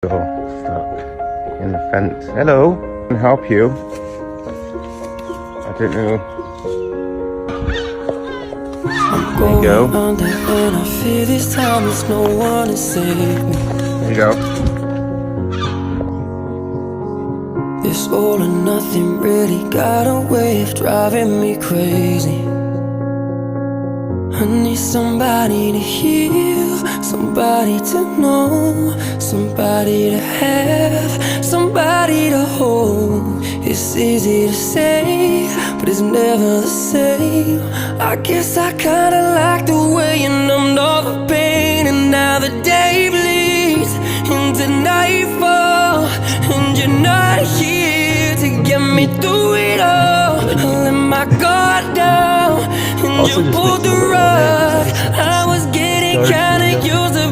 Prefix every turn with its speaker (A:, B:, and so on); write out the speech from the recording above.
A: stuck in the fence. Hello, can I help you? I don't know. There you go.
B: Under and I fear this time there's no one to save me.
A: There you go.
B: This all or nothing really got a way of driving me crazy. I need somebody to heal, somebody to know, somebody to have, somebody to hold. It's easy to say, but it's never the same. I guess I kinda like the way you numbed all the pain. And now the day bleeds into nightfall, and you're not here to get me through it all. I let my guard down, and you pulled the rug. I was getting kinda used to